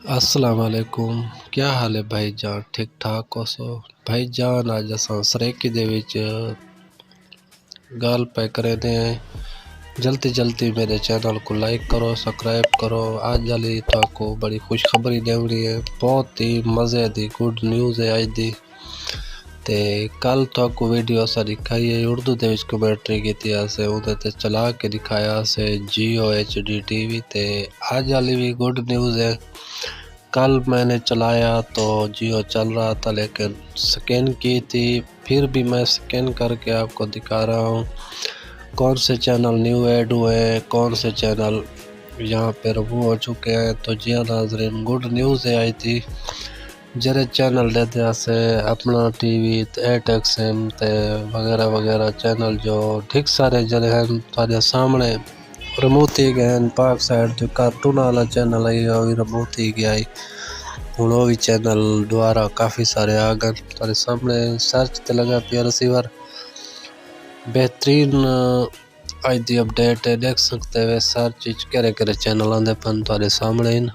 السلام علیکم، کیا حال ہے بھائی جان؟ ٹھیک ٹھاک ہو سو بھائی جان؟ اج اساں سریکی دے وچ گال پہ کرے نے جلدی میرے چینل کو لائک کرو، سبسکرائب کرو۔ آج والی کو بڑی خوشخبری دیوڑی ہے، بہت ہی مزے دی گڈ نیوز ہے اج دی۔ تے کل کو ویڈیو اسا دکھائی ہے اردو دے وچ کمنٹری کیتی اسے اودے تے چلا کے دکھایا سے Geo H D T V تے آج والی بھی گڈ نیوز ہے۔ کل میں نے چلایا تو جیو چل رہا تھا لیکن سکین کی تھی، پھر بھی میں سکین کر کے آپ کو دکھا رہا ہوں کون سے چینل نیو ایڈ ہوئے ہیں، کون سے چینل یہاں پہ رموو ہو چکے ہیں۔ تو جی ہاں ناظرین، گڈ نیوز ہے آئی تھی جرے چینل دیتے سے اپنا ٹی وی ایٹیکس ایم تے وغیرہ وغیرہ چینل جو ٹھیک سارے جڑے ہیں تھوڑے سامنے رموو تھی گئے ہیں۔ پاک سائڈ جو کارٹون والا چینل ہے وہ رموو تھی گیا ہے، ہن وہ بھی چینل دوبارہ کافی سارے آ گئے تھوڑے سامنے۔ سرچ تے لگا پیا ریسیور بہترین اج دی اپڈیٹ ہے، دیکھ سکتے ہیں سرچ وچ کہڑے چینل آندے پن تھوڑے سامنے ہیں۔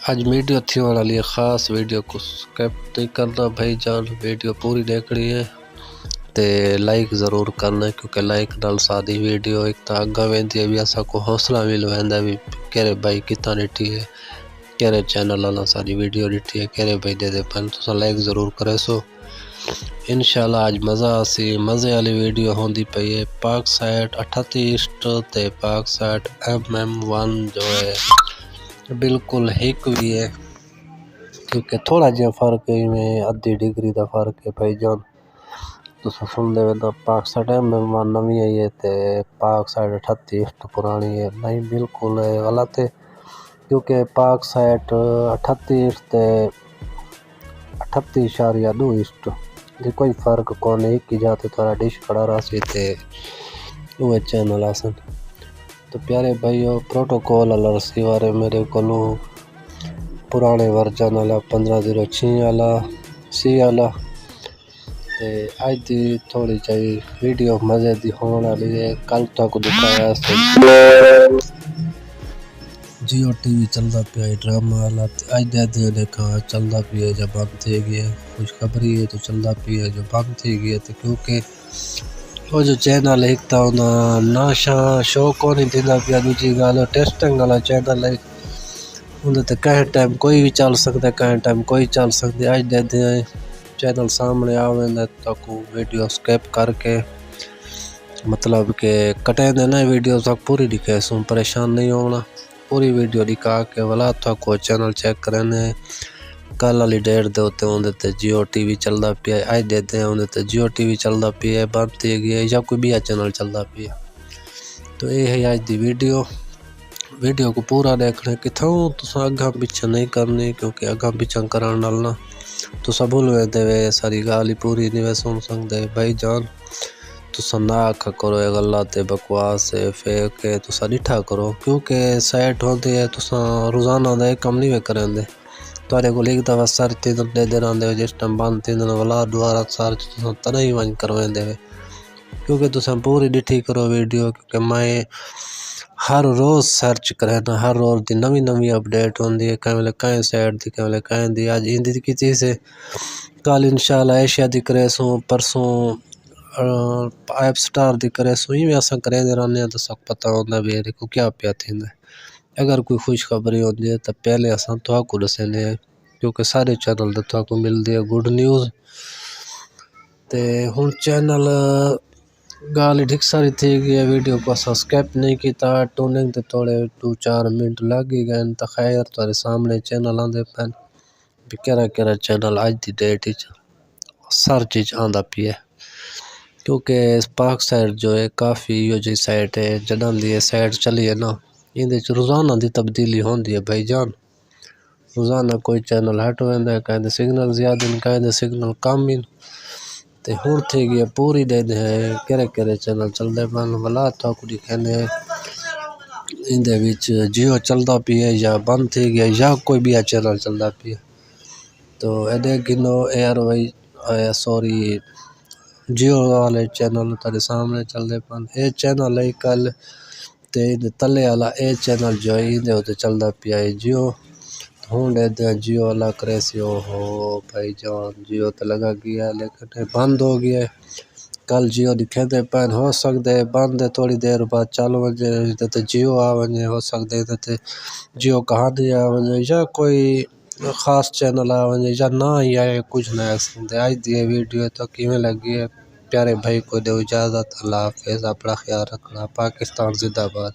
آج ویڈیو تھی والا لیے خاص ویڈیو کو سکپ نہیں کرنا بھائی جان، ویڈیو پوری دیکھنی ہے تے لائک ضرور کرنا کیونکہ لائک نال سادی ویڈیو ایک تا اگا ویندی ہے، بھی اسا کو حوصلہ مل ویندا ہے بھی کہڑے بھائی کتنا ڈٹھی ہے، کہڑے چینل والا ساری ویڈیو ڈٹھی ہے، کہڑے بھائی دے دے پن تو لائک ضرور کرے سو۔ انشاءاللہ آج مزہ آسی، مزے والی ویڈیو ہوندی پئی ہے۔ پاک سائٹ 38 ایسٹ تے پاک سائٹ MM1 جو ہے بالکل ہک بھی ہے کیونکہ تھوڑا جہا فرق ہے میں ادھی ڈگری دا فرق ہے بھائی جان۔ تو سن دے ویندہ پاک سائٹ MM1 نوی ہے تے پاک سائٹ 38 ایسٹ پرانی ہے، نہیں بالکل غلط ہے کیونکہ پاک سائٹ 38 ایسٹ تے 38.2 ایسٹ دی کوئی فرق کونے، ایک ہی جاتے تھوڑا ڈش کھڑا رہا سی تے وہ چینل آسن۔ تو پیارے بھائیو، پروٹوکول والا ریسیور ہے میرے کولوں پرانے ورژن والا 1506 والا سی والا تے اج دی تھوڑی جہی ویڈیو مزے دی ہون والی ہے۔ کل تک دکھایا جیو ٹی وی چلدا پیا ہے ڈرامہ والا، اج دے دیکھا چلدا پیا ہے جب بند تھی گیا ہے، خوشخبری ہے تو چلدا پیا ہے جو بند تھی گیا ہے کیونکہ وہ جو چینل ایک تا نا شو کو نہیں دیندا پیا، دوجی گل ٹیسٹنگ والا چینل ہے اندر تے کہیں ٹائم کوئی بھی چل سکتا ہے، کہیں ٹائم کوئی چل سکتی ہے۔ اج دے چینل سامنے آویندا تک ویڈیو سکپ کر کے مطلب کہ کٹیں دے نا ویڈیو تک پوری دکھے سوں، پریشان نہیں ہونا، پوری ویڈیو دکھا کے ولا کو چینل چیک کرنے۔ کل والی ڈیٹ دے ہوتے ہوندے تے جیو ٹی وی چلدا پیا ہے، اج دے ہوندے تے جیو ٹی وی چلدا پیا ہے بند تھی گیا ہے یا کوئی بھی چینل چلدا پیا۔ تو یہ ہے اج دی ویڈیو کو پورا دیکھنا کتھوں تساں اگاں پیچھے نہیں کرنی کیونکہ اگاں پیچھے کرن نال نا تساں بھول ویندے وے ساری گال ہی پوری نہیں سن سکدے بھائی جان۔ تساں نہ آکھا کرو اے گلاں تے بکواس ہے فیک ہے، تساں ڈٹھا کرو کیونکہ سائٹ ہوندی ہے تساں روزانہ دا کم نہیں کرندے، تواڈے کول ایک دفعہ سرچ تے دے رہندے جس ٹائم بند تھیندے ولا دوبارہ سرچ تساں تنے ہی ونج کرویندے وے کیونکہ تساں پوری ڈٹھی کرو ویڈیو کیونکہ میں ہر روز سرچ کرنا، ہر روز دی نوی اپڈیٹ ہوندی ہے، کہیں سائٹ دی کہیں دی اج ایندی کیتی سے کل انشاءاللہ ایشیا دی کرے سوں، پرسوں ایپ سٹار دی کرے سوں، ایویں اساں کرے رہنے تو سب پتہ ہوندا بھی کو کیا پیا تھیندا۔ اگر کوئی خوشخبری ہوندی ہے تو پہلے اساں تواکو دسنے کیونکہ سارے چینل تے تواکو ملدی ہے گڈ نیوز۔ تے ہن چینل گال ڈھک ساری تھی گئی ہے، ویڈیو کو سبسکرائب نہیں کیتا، ٹوننگ تے تھوڑے 2-4 منٹ لگ ہی گئے تو خیر تہاڈے سامنے چینل آندے پن بھی کہڑا چینل اج دی ڈیٹ وچ سرچ وچ آندا پیا کیونکہ پاک سائٹ جو ہے کافی یہ جی سائٹ ہے جدوں دی سائٹ چلی ہے نا ایندے وچ روزانہ دی تبدیلی ہوندی ہے بھائی جان، روزانہ کوئی چینل ہٹ ویندا ہے، کہیں سگنل زیادہ ہیں کہیں سگنل کم ہیں تے ہن تھی گیا پوری دے کہڑے چینل چلدے پن ولا تاکو دکھانے ایندے وچ جیو چلدا پیا ہے یا بند تھی گیا یا کوئی بھی چینل چلدا پیا تو ایڈے گنو ایئر وائی سوری جیو والے چینل تیرے سامنے چلدے پن۔ اے چینل ہے کل تے تلے والا اے چینل جو ہے دے تے چلدا پیا ہے جیو ہوں دے جیو والا کرے سی ہو بھائی جان جیو تے لگا گیا لیکن بند ہو گیا کل جیو دکھے تے پین ہو سکدے بند ہے تھوڑی دیر بعد چالو ونجے تے جیو آ ونجے ہو سکدے تے جیو کہانی آ ونجے یا کوئی خاص چینل آ ونجے یا نہ ہی آئے کچھ نہ سکتے آج دی ویڈیو تو کیویں لگی ہے پیارے بھائی کو دو اجازت اللہ حافظ اپنا خیال رکھنا پاکستان زندہ باد